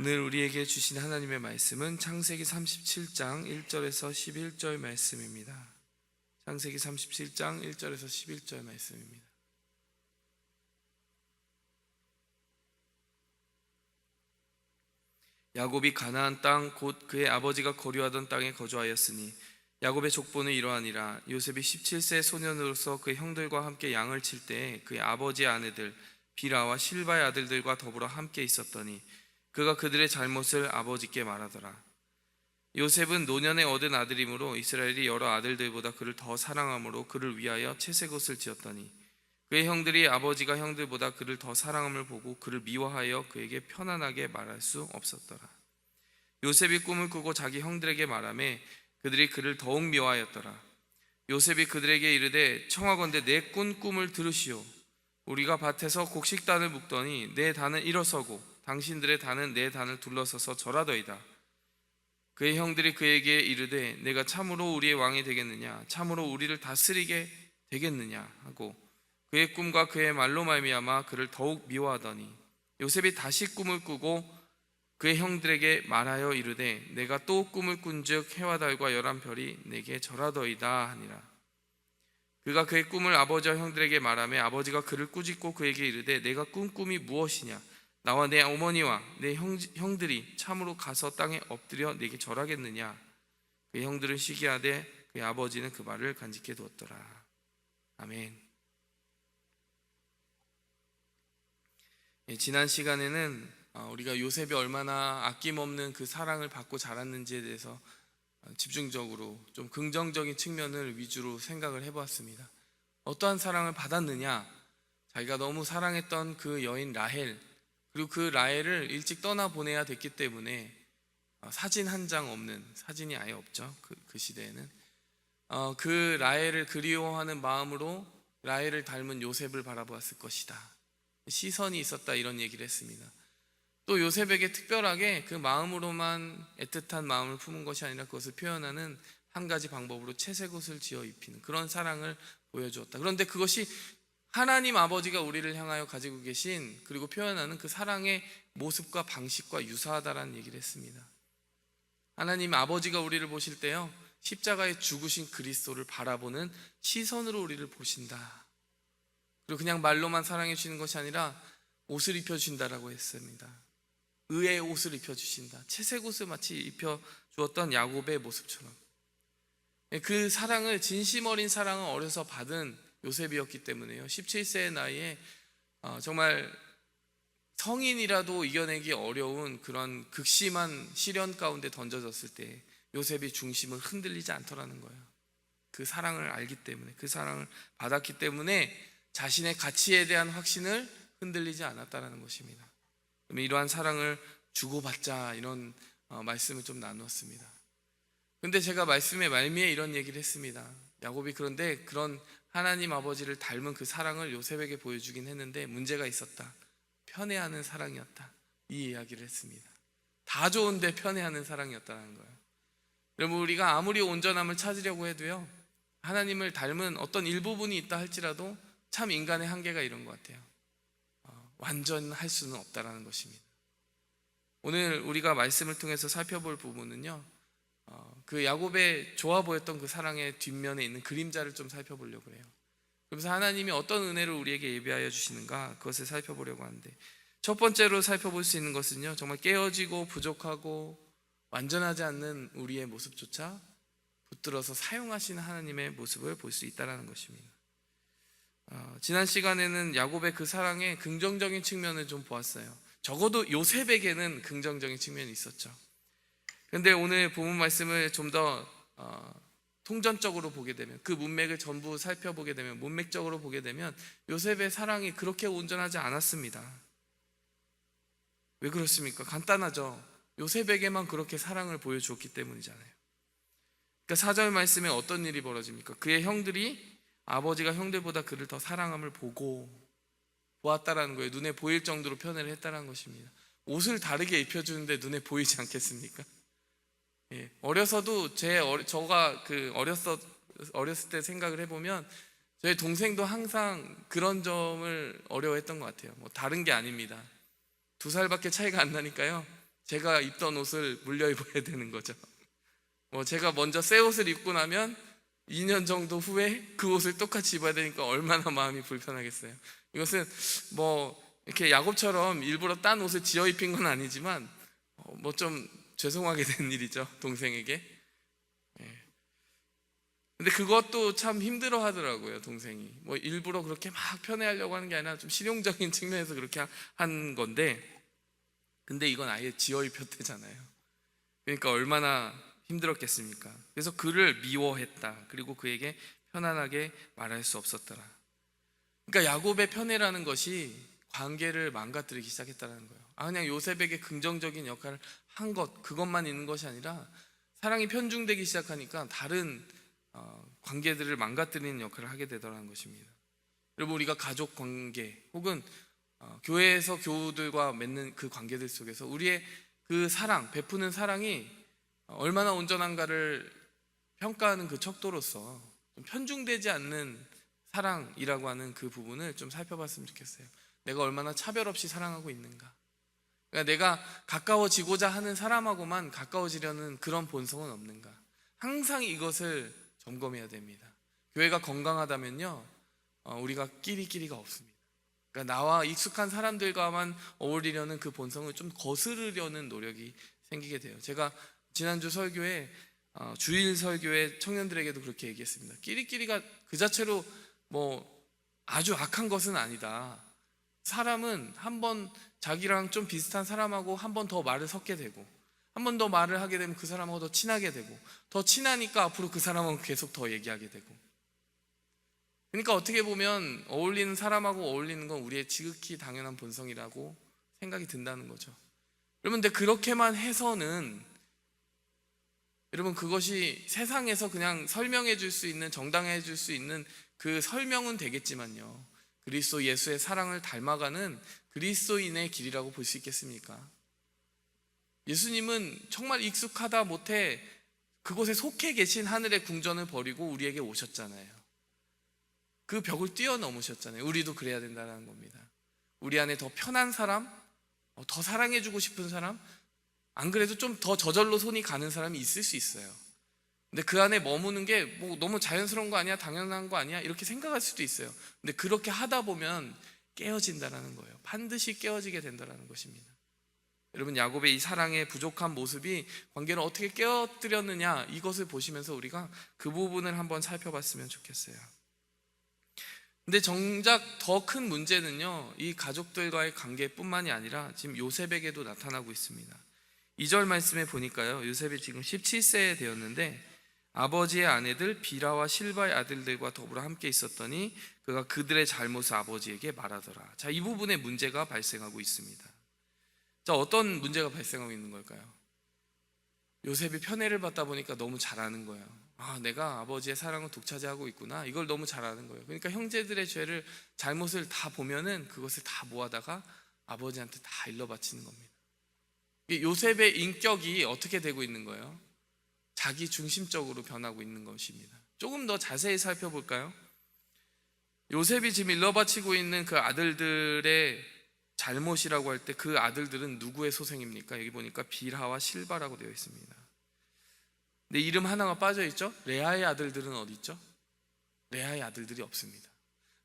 오늘 우리에게 주신 하나님의 말씀은 창세기 37장 1절에서 11절 말씀입니다. 창세기 37장 1절에서 11절 말씀입니다. 야곱이 가나안 땅 곧 그의 아버지가 거류하던 땅에 거주하였으니 야곱의 족보는 이러하니라. 요셉이 17세 소년으로서 그 형들과 함께 양을 칠 때에 그의 아버지의 아내들 비라와 실바의 아들들과 더불어 함께 있었더니 그가 그들의 잘못을 아버지께 말하더라. 요셉은 노년에 얻은 아들이므로 이스라엘이 여러 아들들보다 그를 더 사랑함으로 그를 위하여 채색옷을 지었더니 그의 형들이 아버지가 형들보다 그를 더 사랑함을 보고 그를 미워하여 그에게 편안하게 말할 수 없었더라. 요셉이 꿈을 꾸고 자기 형들에게 말하매 그들이 그를 더욱 미워하였더라. 요셉이 그들에게 이르되 청하건대 내 꾼 꿈을 들으시오. 우리가 밭에서 곡식단을 묶더니 내 단은 일어서고 당신들의 단은 내 단을 둘러서서 절하더이다. 그의 형들이 그에게 이르되 내가 참으로 우리의 왕이 되겠느냐, 참으로 우리를 다스리게 되겠느냐 하고 그의 꿈과 그의 말로 말미암아 그를 더욱 미워하더니 요셉이 다시 꿈을 꾸고 그의 형들에게 말하여 이르되 내가 또 꿈을 꾼즉 해와 달과 열한 별이 내게 절하더이다 하니라. 그가 그의 꿈을 아버지와 형들에게 말하며 아버지가 그를 꾸짖고 그에게 이르되 내가 꾼 꿈이 무엇이냐, 나와 내 어머니와 내 형들이 참으로 가서 땅에 엎드려 내게 절하겠느냐. 그의 형들은 시기하되 그의 아버지는 그 말을 간직해 두었더라. 아멘. 지난 시간에는 우리가 요셉이 얼마나 아낌없는 그 사랑을 받고 자랐는지에 대해서 집중적으로 좀 긍정적인 측면을 위주로 생각을 해보았습니다. 어떠한 사랑을 받았느냐, 자기가 너무 사랑했던 그 여인 라헬, 그리고 그 라헬을 일찍 떠나보내야 됐기 때문에 사진 한 장 없는, 사진이 아예 없죠, 그 시대에는. 그 라헬을 그리워하는 마음으로 라헬을 닮은 요셉을 바라보았을 것이다, 시선이 있었다, 이런 얘기를 했습니다. 또 요셉에게 특별하게 그 마음으로만 애틋한 마음을 품은 것이 아니라 그것을 표현하는 한 가지 방법으로 채색옷을 지어 입히는 그런 사랑을 보여주었다. 그런데 그것이 하나님 아버지가 우리를 향하여 가지고 계신 그리고 표현하는 그 사랑의 모습과 방식과 유사하다라는 얘기를 했습니다. 하나님 아버지가 우리를 보실 때요, 십자가에 죽으신 그리스도를 바라보는 시선으로 우리를 보신다. 그리고 그냥 말로만 사랑해 주시는 것이 아니라 옷을 입혀주신다라고 했습니다. 의의 옷을 입혀주신다. 채색 옷을 마치 입혀주었던 야곱의 모습처럼. 그 사랑을, 진심 어린 사랑을 어려서 받은 요셉이었기 때문에요, 17세의 나이에 정말 성인이라도 이겨내기 어려운 그런 극심한 시련 가운데 던져졌을 때 요셉이 중심을 흔들리지 않더라는 거예요. 그 사랑을 알기 때문에, 그 사랑을 받았기 때문에 자신의 가치에 대한 확신을 흔들리지 않았다는 것입니다. 그러면 이러한 사랑을 주고받자, 이런 말씀을 좀 나누었습니다. 그런데 제가 말씀의 말미에 이런 얘기를 했습니다. 야곱이 그런데 그런 하나님 아버지를 닮은 그 사랑을 요셉에게 보여주긴 했는데 문제가 있었다. 편애하는 사랑이었다, 이 이야기를 했습니다. 다 좋은데 편애하는 사랑이었다는 거예요. 여러분, 우리가 아무리 온전함을 찾으려고 해도요, 하나님을 닮은 어떤 일부분이 있다 할지라도 참 인간의 한계가 이런 것 같아요. 완전할 수는 없다라는 것입니다. 오늘 우리가 말씀을 통해서 살펴볼 부분은요, 그 야곱의 좋아 보였던 그 사랑의 뒷면에 있는 그림자를 좀 살펴보려고 해요. 그래서 하나님이 어떤 은혜를 우리에게 예비하여 주시는가, 그것을 살펴보려고 하는데, 첫 번째로 살펴볼 수 있는 것은요, 정말 깨어지고 부족하고 완전하지 않는 우리의 모습조차 붙들어서 사용하시는 하나님의 모습을 볼 수 있다는 것입니다. 지난 시간에는 야곱의 그 사랑의 긍정적인 측면을 좀 보았어요. 적어도 요셉에게는 긍정적인 측면이 있었죠. 그런데 오늘 본문 말씀을 좀 더 통전적으로 보게 되면, 그 문맥을 전부 살펴보게 되면, 문맥적으로 보게 되면 요셉의 사랑이 그렇게 온전하지 않았습니다. 왜 그렇습니까? 간단하죠. 요셉에게만 그렇게 사랑을 보여주었기 때문이잖아요. 그러니까 4절 말씀에 어떤 일이 벌어집니까? 그의 형들이 아버지가 형들보다 그를 더 사랑함을 보았다라는 거예요. 눈에 보일 정도로 편애를 했다는 것입니다. 옷을 다르게 입혀주는데 눈에 보이지 않겠습니까? 예, 어려서도 저가 어렸을 때 생각을 해보면 저희 동생도 항상 그런 점을 어려워했던 것 같아요. 뭐 다른 게 아닙니다. 2살밖에 차이가 안 나니까요, 제가 입던 옷을 물려 입어야 되는 거죠. 제가 먼저 새 옷을 입고 나면 2년 정도 후에 그 옷을 똑같이 입어야 되니까 얼마나 마음이 불편하겠어요. 이것은 이렇게 야곱처럼 일부러 딴 옷을 지어 입힌 건 아니지만 좀 죄송하게 된 일이죠, 동생에게. 근데 그것도 참 힘들어 하더라고요, 동생이. 일부러 그렇게 막 편애하려고 하는 게 아니라 좀 실용적인 측면에서 그렇게 한 건데, 근데 이건 아예 지어 입혔대잖아요. 그러니까 얼마나 힘들었겠습니까? 그래서 그를 미워했다. 그리고 그에게 편안하게 말할 수 없었더라. 그러니까 야곱의 편애라는 것이 관계를 망가뜨리기 시작했다는 거예요. 그냥 요셉에게 긍정적인 역할을 한 것, 그것만 있는 것이 아니라 사랑이 편중되기 시작하니까 다른 관계들을 망가뜨리는 역할을 하게 되더라는 것입니다. 여러분, 우리가 가족 관계 혹은 교회에서 교우들과 맺는 그 관계들 속에서 우리의 그 사랑, 베푸는 사랑이 얼마나 온전한가를 평가하는 그 척도로서 좀 편중되지 않는 사랑이라고 하는 그 부분을 좀 살펴봤으면 좋겠어요. 내가 얼마나 차별 없이 사랑하고 있는가. 그러니까 내가 가까워지고자 하는 사람하고만 가까워지려는 그런 본성은 없는가. 항상 이것을 점검해야 됩니다. 교회가 건강하다면요, 우리가 끼리끼리가 없습니다. 그러니까 나와 익숙한 사람들과만 어울리려는 그 본성을 좀 거스르려는 노력이 생기게 돼요. 제가 지난주 설교에 주일 설교에 청년들에게도 그렇게 얘기했습니다. 끼리끼리가 그 자체로 아주 악한 것은 아니다. 사람은 한번 자기랑 좀 비슷한 사람하고 한 번 더 말을 섞게 되고, 한 번 더 말을 하게 되면 그 사람하고 더 친하게 되고, 더 친하니까 앞으로 그 사람하고 계속 더 얘기하게 되고. 그러니까 어떻게 보면 어울리는 사람하고 어울리는 건 우리의 지극히 당연한 본성이라고 생각이 든다는 거죠. 여러분, 근데 그렇게만 해서는, 여러분, 그것이 세상에서 그냥 설명해 줄 수 있는, 정당해 줄 수 있는 그 설명은 되겠지만요, 그리스도 예수의 사랑을 닮아가는 그리스도인의 길이라고 볼 수 있겠습니까? 예수님은 정말 익숙하다 못해 그곳에 속해 계신 하늘의 궁전을 버리고 우리에게 오셨잖아요. 그 벽을 뛰어넘으셨잖아요. 우리도 그래야 된다는 겁니다. 우리 안에 더 편한 사람, 더 사랑해주고 싶은 사람, 안 그래도 좀 더 저절로 손이 가는 사람이 있을 수 있어요. 근데 그 안에 머무는 게 너무 자연스러운 거 아니야? 당연한 거 아니야? 이렇게 생각할 수도 있어요. 근데 그렇게 하다 보면 깨어진다는 거예요. 반드시 깨어지게 된다는 것입니다. 여러분, 야곱의 이 사랑의 부족한 모습이 관계를 어떻게 깨어뜨렸느냐, 이것을 보시면서 우리가 그 부분을 한번 살펴봤으면 좋겠어요. 근데 정작 더 큰 문제는요, 이 가족들과의 관계뿐만이 아니라 지금 요셉에게도 나타나고 있습니다. 2절 말씀에 보니까요, 요셉이 지금 17세 되었는데 아버지의 아내들 비라와 실바의 아들들과 더불어 함께 있었더니 그가 그들의 잘못을 아버지에게 말하더라. 자, 이 부분에 문제가 발생하고 있습니다. 자, 어떤 문제가 발생하고 있는 걸까요? 요셉이 편애를 받다 보니까 너무 잘하는 거예요. 내가 아버지의 사랑을 독차지하고 있구나, 이걸 너무 잘하는 거예요. 그러니까 형제들의 죄를, 잘못을 다 보면은 그것을 다 모아다가 아버지한테 다 일러바치는 겁니다. 요셉의 인격이 어떻게 되고 있는 거예요? 자기 중심적으로 변하고 있는 것입니다. 조금 더 자세히 살펴볼까요? 요셉이 지금 일러바치고 있는 그 아들들의 잘못이라고 할 때 그 아들들은 누구의 소생입니까? 여기 보니까 빌하와 실바라고 되어 있습니다. 근데 이름 하나가 빠져 있죠? 레아의 아들들은 어디 있죠? 레아의 아들들이 없습니다.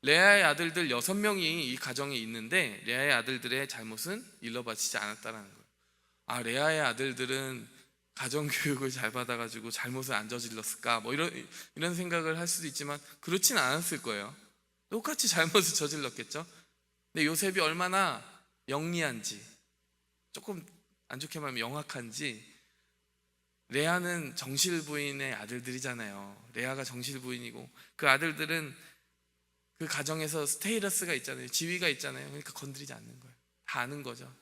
레아의 아들들 6명이 이 가정에 있는데 레아의 아들들의 잘못은 일러바치지 않았다는 거예요. 레아의 아들들은 가정교육을 잘 받아가지고 잘못을 안 저질렀을까, 이런 생각을 할 수도 있지만 그렇진 않았을 거예요. 똑같이 잘못을 저질렀겠죠. 근데 요셉이 얼마나 영리한지, 조금 안 좋게 말하면 영악한지, 레아는 정실 부인의 아들들이잖아요. 레아가 정실 부인이고 그 아들들은 그 가정에서 스테이러스가 있잖아요. 지위가 있잖아요. 그러니까 건드리지 않는 거예요. 다 아는 거죠.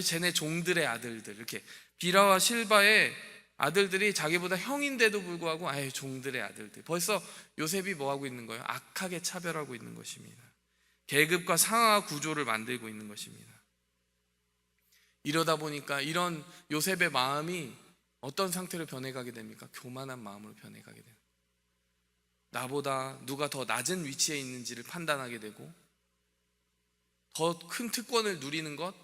쟤네 종들의 아들들, 이렇게 비라와 실바의 아들들이 자기보다 형인데도 불구하고 종들의 아들들. 벌써 요셉이 뭐 하고 있는 거예요? 악하게 차별하고 있는 것입니다. 계급과 상하 구조를 만들고 있는 것입니다. 이러다 보니까 이런 요셉의 마음이 어떤 상태로 변해가게 됩니까? 교만한 마음으로 변해가게 돼요. 나보다 누가 더 낮은 위치에 있는지를 판단하게 되고, 더 큰 특권을 누리는 것,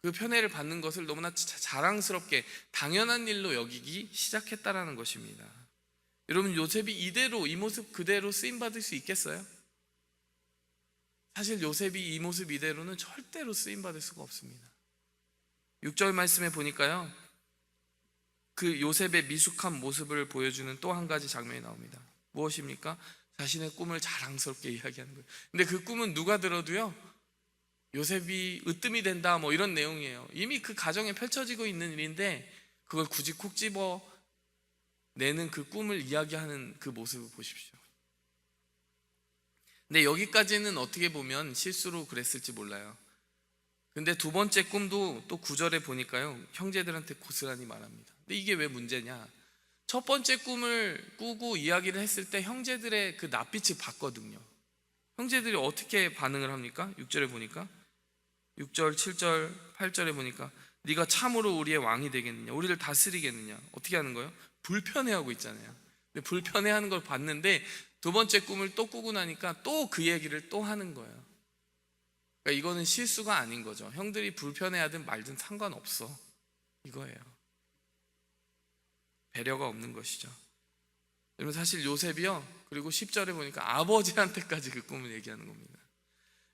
그 편애를 받는 것을 너무나 자랑스럽게 당연한 일로 여기기 시작했다라는 것입니다. 여러분, 요셉이 이대로 이 모습 그대로 쓰임 받을 수 있겠어요? 사실 요셉이 이 모습 이대로는 절대로 쓰임 받을 수가 없습니다. 6절 말씀에 보니까요, 그 요셉의 미숙한 모습을 보여주는 또 한 가지 장면이 나옵니다. 무엇입니까? 자신의 꿈을 자랑스럽게 이야기하는 거예요. 근데 그 꿈은 누가 들어도요, 요셉이 으뜸이 된다 뭐 이런 내용이에요. 이미 그 가정에 펼쳐지고 있는 일인데 그걸 굳이 콕 집어 내는 그 꿈을 이야기하는 그 모습을 보십시오. 근데 여기까지는 어떻게 보면 실수로 그랬을지 몰라요. 근데 두 번째 꿈도 또 9절에 보니까요, 형제들한테 고스란히 말합니다. 근데 이게 왜 문제냐? 첫 번째 꿈을 꾸고 이야기를 했을 때 형제들의 그 낯빛을 봤거든요. 형제들이 어떻게 반응을 합니까? 6절에 보니까 6절, 7절, 8절에 보니까 네가 참으로 우리의 왕이 되겠느냐, 우리를 다스리겠느냐, 어떻게 하는 거예요? 불편해하고 있잖아요. 근데 불편해하는 걸 봤는데 두 번째 꿈을 또 꾸고 나니까 또 그 얘기를 또 하는 거예요. 그러니까 이거는 실수가 아닌 거죠. 형들이 불편해하든 말든 상관없어, 이거예요. 배려가 없는 것이죠. 여러분, 사실 요셉이요, 그리고 10절에 보니까 아버지한테까지 그 꿈을 얘기하는 겁니다.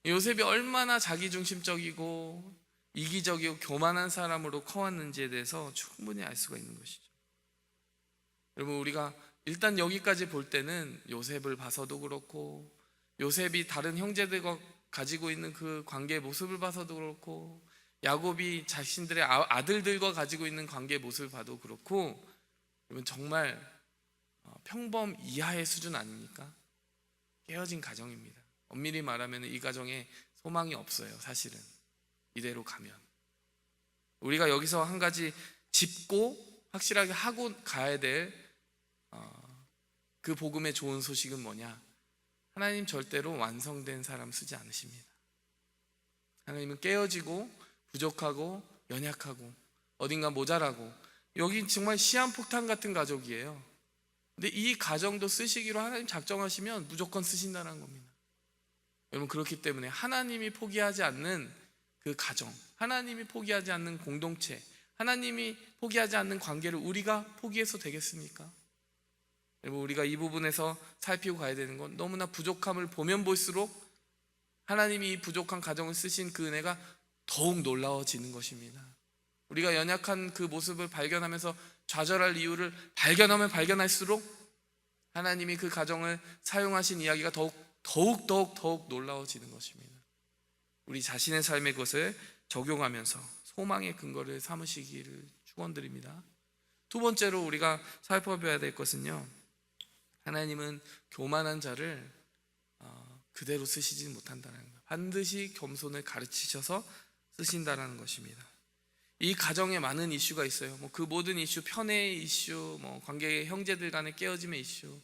요셉이 얼마나 자기중심적이고 이기적이고 교만한 사람으로 커왔는지에 대해서 충분히 알 수가 있는 것이죠. 여러분, 우리가 일단 여기까지 볼 때는 요셉을 봐서도 그렇고, 요셉이 다른 형제들과 가지고 있는 그 관계의 모습을 봐서도 그렇고, 야곱이 자신들의 아들들과 가지고 있는 관계의 모습을 봐도 그렇고, 여러분, 정말 평범 이하의 수준 아닙니까? 깨어진 가정입니다. 엄밀히 말하면 이 가정에 소망이 없어요. 사실은 이대로 가면 우리가 여기서 한 가지 짚고 확실하게 하고 가야 될 그 복음의 좋은 소식은 뭐냐? 하나님 절대로 완성된 사람 쓰지 않으십니다. 하나님은 깨어지고 부족하고 연약하고 어딘가 모자라고, 여기 정말 시한폭탄 같은 가족이에요. 근데 이 가정도 쓰시기로 하나님 작정하시면 무조건 쓰신다는 겁니다. 여러분, 그렇기 때문에 하나님이 포기하지 않는 그 가정, 하나님이 포기하지 않는 공동체, 하나님이 포기하지 않는 관계를 우리가 포기해서 되겠습니까? 여러분, 우리가 이 부분에서 살피고 가야 되는 건, 너무나 부족함을 보면 볼수록 하나님이 이 부족한 가정을 쓰신 그 은혜가 더욱 놀라워지는 것입니다. 우리가 연약한 그 모습을 발견하면서 좌절할 이유를 발견하면 발견할수록 하나님이 그 가정을 사용하신 이야기가 더욱 놀라워지는 것입니다. 우리 자신의 삶의 것을 적용하면서 소망의 근거를 삼으시기를 축원드립니다. 두 번째로 우리가 살펴봐야 될 것은요, 하나님은 교만한 자를 그대로 쓰시지 못한다는 것, 반드시 겸손을 가르치셔서 쓰신다는 것입니다. 이 가정에 많은 이슈가 있어요. 그 모든 이슈, 편애의 이슈, 관계 형제들 간의 깨어짐의 이슈.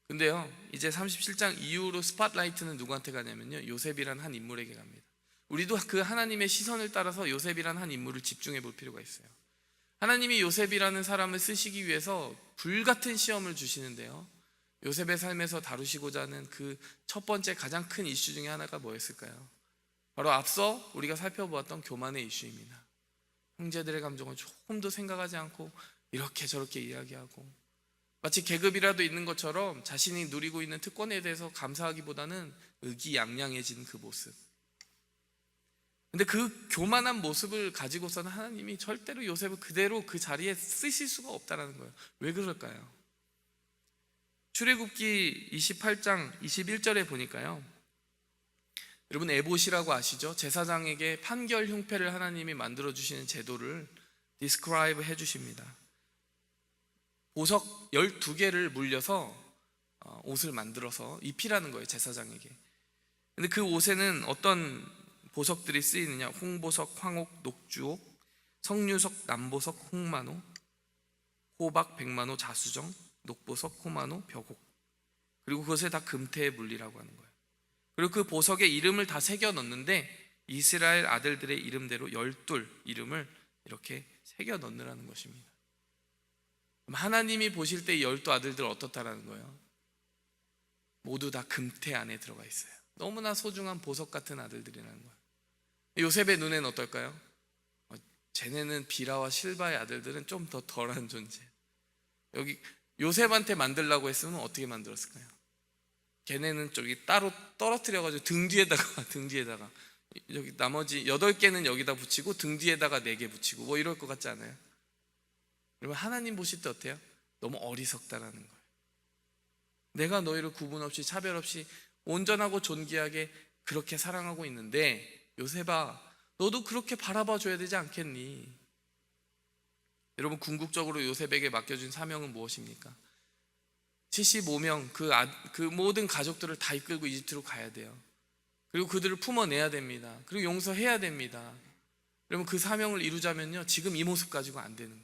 근데요, 이제 37장 이후로 스팟라이트는 누구한테 가냐면요, 요셉이란 한 인물에게 갑니다. 우리도 그 하나님의 시선을 따라서 요셉이란 한 인물을 집중해 볼 필요가 있어요. 하나님이 요셉이라는 사람을 쓰시기 위해서 불같은 시험을 주시는데요, 요셉의 삶에서 다루시고자 하는 그 첫 번째 가장 큰 이슈 중에 하나가 뭐였을까요? 바로 앞서 우리가 살펴보았던 교만의 이슈입니다. 형제들의 감정을 조금도 생각하지 않고 이렇게 저렇게 이야기하고, 마치 계급이라도 있는 것처럼 자신이 누리고 있는 특권에 대해서 감사하기보다는 의기양양해진 그 모습. 근데 그 교만한 모습을 가지고서는 하나님이 절대로 요셉을 그대로 그 자리에 쓰실 수가 없다는 거예요. 왜 그럴까요? 출애굽기 28장 21절에 보니까요, 여러분, 에봇이라고 아시죠? 제사장에게 판결 흉패를 하나님이 만들어주시는 제도를 디스크라이브 해주십니다. 보석 12개를 물려서 옷을 만들어서 입히라는 거예요, 제사장에게. 근데 그 옷에는 어떤 보석들이 쓰이느냐? 홍보석, 황옥, 녹주옥, 석류석, 남보석, 홍만호, 호박, 백만호, 자수정, 녹보석, 호만호, 벽옥, 그리고 그것에 다 금태의 물리라고 하는 거예요. 그리고 그 보석에 이름을 다 새겨 넣는데 이스라엘 아들들의 이름대로 12 이름을 이렇게 새겨 넣느라는 것입니다. 하나님이 보실 때 12 아들들 어떻다라는 거예요? 모두 다 금태 안에 들어가 있어요. 너무나 소중한 보석 같은 아들들이라는 거예요. 요셉의 눈에는 어떨까요? 쟤네는 비라와 실바의 아들들은 좀 더 덜한 존재. 여기 요셉한테 만들라고 했으면 어떻게 만들었을까요? 걔네는 저기 따로 떨어뜨려가지고 등 뒤에다가 여기 나머지 8개는 여기다 붙이고 등 뒤에다가 4개 붙이고 뭐 이럴 것 같지 않아요? 여러분, 하나님 보실 때 어때요? 너무 어리석다라는 거예요. 내가 너희를 구분 없이 차별 없이 온전하고 존귀하게 그렇게 사랑하고 있는데, 요셉아, 너도 그렇게 바라봐 줘야 되지 않겠니? 여러분, 궁극적으로 요셉에게 맡겨준 사명은 무엇입니까? 75명 그 모든 가족들을 다 이끌고 이집트로 가야 돼요. 그리고 그들을 품어내야 됩니다. 그리고 용서해야 됩니다. 여러분, 그 사명을 이루자면요, 지금 이 모습 가지고 안 되는 거예요.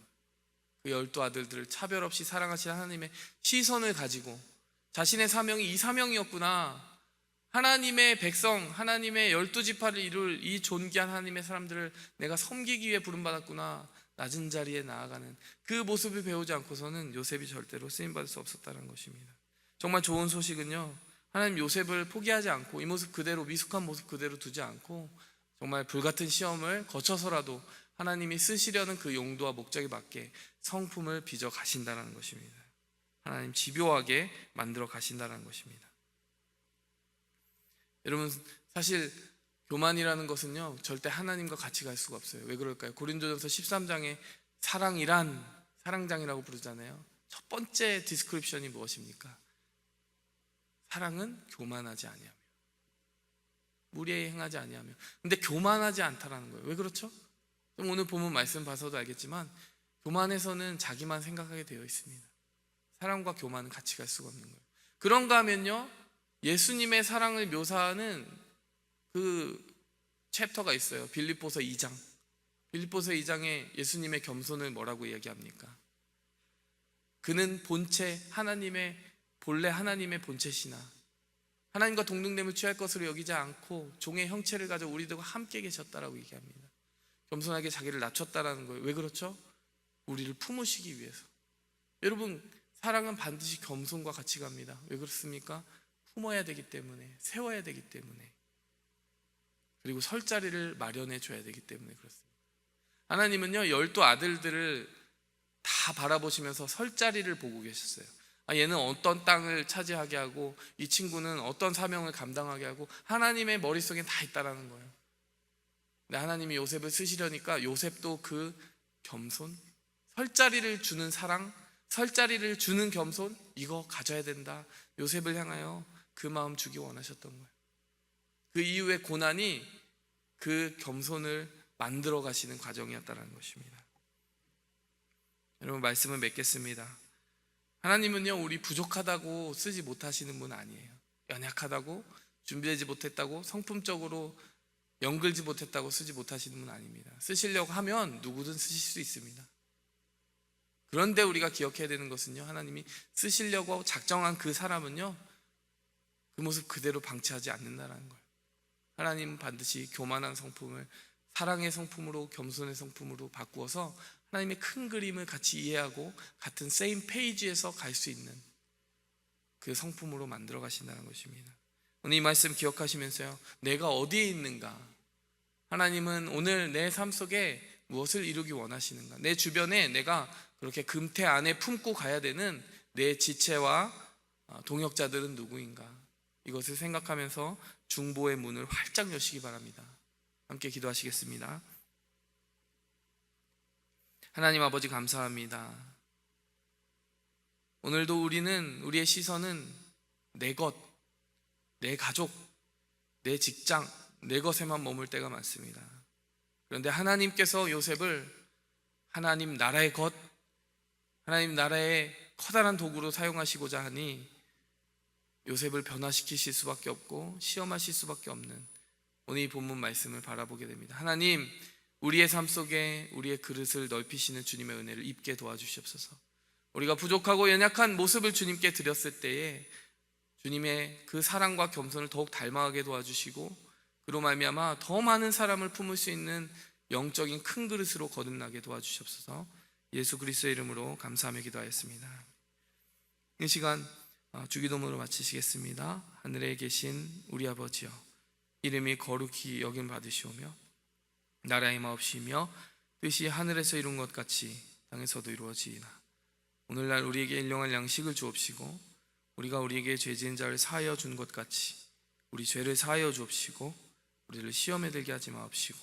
그 12 아들들을 차별 없이 사랑하시는 하나님의 시선을 가지고 자신의 사명이 이 사명이었구나, 하나님의 백성, 하나님의 12지파를 이룰 이 존귀한 하나님의 사람들을 내가 섬기기 위해 부름받았구나, 낮은 자리에 나아가는 그 모습을 배우지 않고서는 요셉이 절대로 쓰임받을 수 없었다는 것입니다. 정말 좋은 소식은요, 하나님 요셉을 포기하지 않고 이 모습 그대로, 미숙한 모습 그대로 두지 않고 정말 불같은 시험을 거쳐서라도 하나님이 쓰시려는 그 용도와 목적에 맞게 성품을 빚어 가신다는 것입니다. 하나님 집요하게 만들어 가신다는 것입니다. 여러분, 사실 교만이라는 것은요, 절대 하나님과 같이 갈 수가 없어요. 왜 그럴까요? 고린도전서 13장에 사랑장이라고 부르잖아요. 첫 번째 디스크립션이 무엇입니까? 사랑은 교만하지 아니하며 무리에 행하지 아니하며. 근데 교만하지 않다라는 거예요. 왜 그렇죠? 오늘 본문 말씀 봐서도 알겠지만 교만에서는 자기만 생각하게 되어 있습니다. 사랑과 교만은 같이 갈 수가 없는 거예요. 그런가 하면요, 예수님의 사랑을 묘사하는 그 챕터가 있어요. 빌립보서 2장. 빌립보서 2장에 예수님의 겸손을 뭐라고 이야기합니까? 그는 본체 본래 하나님의 본체시나 하나님과 동등됨을 취할 것으로 여기지 않고 종의 형체를 가져 우리들과 함께 계셨다라고 얘기합니다. 겸손하게 자기를 낮췄다라는 거예요. 왜 그렇죠? 우리를 품으시기 위해서. 여러분, 사랑은 반드시 겸손과 같이 갑니다. 왜 그렇습니까? 품어야 되기 때문에, 세워야 되기 때문에, 그리고 설 자리를 마련해 줘야 되기 때문에 그렇습니다. 하나님은요, 12 아들들을 다 바라보시면서 설 자리를 보고 계셨어요. 얘는 어떤 땅을 차지하게 하고 이 친구는 어떤 사명을 감당하게 하고 하나님의 머릿속에 다 있다라는 거예요. 근데 하나님이 요셉을 쓰시려니까 요셉도 그 겸손, 설 자리를 주는 사랑, 설 자리를 주는 겸손, 이거 가져야 된다. 요셉을 향하여 그 마음 주기 원하셨던 거예요. 그 이후의 고난이 그 겸손을 만들어 가시는 과정이었다는 것입니다. 여러분, 말씀을 맺겠습니다. 하나님은요, 우리 부족하다고 쓰지 못하시는 분 아니에요. 연약하다고, 준비되지 못했다고, 성품적으로 연글지 못했다고 쓰지 못하시는 분 아닙니다. 쓰시려고 하면 누구든 쓰실 수 있습니다. 그런데 우리가 기억해야 되는 것은요, 하나님이 쓰시려고 작정한 그 사람은요, 그 모습 그대로 방치하지 않는다는 거예요. 하나님은 반드시 교만한 성품을 사랑의 성품으로, 겸손의 성품으로 바꾸어서 하나님의 큰 그림을 같이 이해하고 같은 세임 페이지에서 갈 수 있는 그 성품으로 만들어 가신다는 것입니다. 오늘 이 말씀 기억하시면서요, 내가 어디에 있는가? 하나님은 오늘 내 삶 속에 무엇을 이루기 원하시는가? 내 주변에 내가 그렇게 금태 안에 품고 가야 되는 내 지체와 동역자들은 누구인가? 이것을 생각하면서 중보의 문을 활짝 여시기 바랍니다. 함께 기도하시겠습니다. 하나님 아버지, 감사합니다. 오늘도 우리의 시선은 내 것, 내 가족, 내 직장, 내 것에만 머물 때가 많습니다. 그런데 하나님께서 요셉을 하나님 나라의 것, 하나님 나라의 커다란 도구로 사용하시고자 하니 요셉을 변화시키실 수밖에 없고 시험하실 수밖에 없는 오늘 이 본문 말씀을 바라보게 됩니다. 하나님, 우리의 삶 속에 우리의 그릇을 넓히시는 주님의 은혜를 입게 도와주시옵소서. 우리가 부족하고 연약한 모습을 주님께 드렸을 때에 주님의 그 사랑과 겸손을 더욱 닮아가게 도와주시고 그로 말미암아 더 많은 사람을 품을 수 있는 영적인 큰 그릇으로 거듭나게 도와주시옵소서. 예수 그리스도의 이름으로 감사하며 기도하였습니다. 이 시간 주기도문으로 마치시겠습니다. 하늘에 계신 우리 아버지여, 이름이 거룩히 여김 받으시오며 나라의 마옵시며 뜻이 하늘에서 이룬 것 같이 땅에서도 이루어지이다. 오늘날 우리에게 일용할 양식을 주옵시고 우리가 우리에게 죄 지은 자를 사하여 준 것 같이 우리 죄를 사하여 주옵시고 우리를 시험에 들게 하지 마옵시고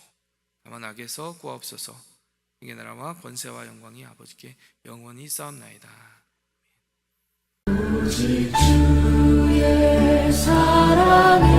다만 악에서 구하옵소서. 이게 나라와 권세와 영광이 아버지께 영원히 쌓옵나이다. 오직 주의 사랑에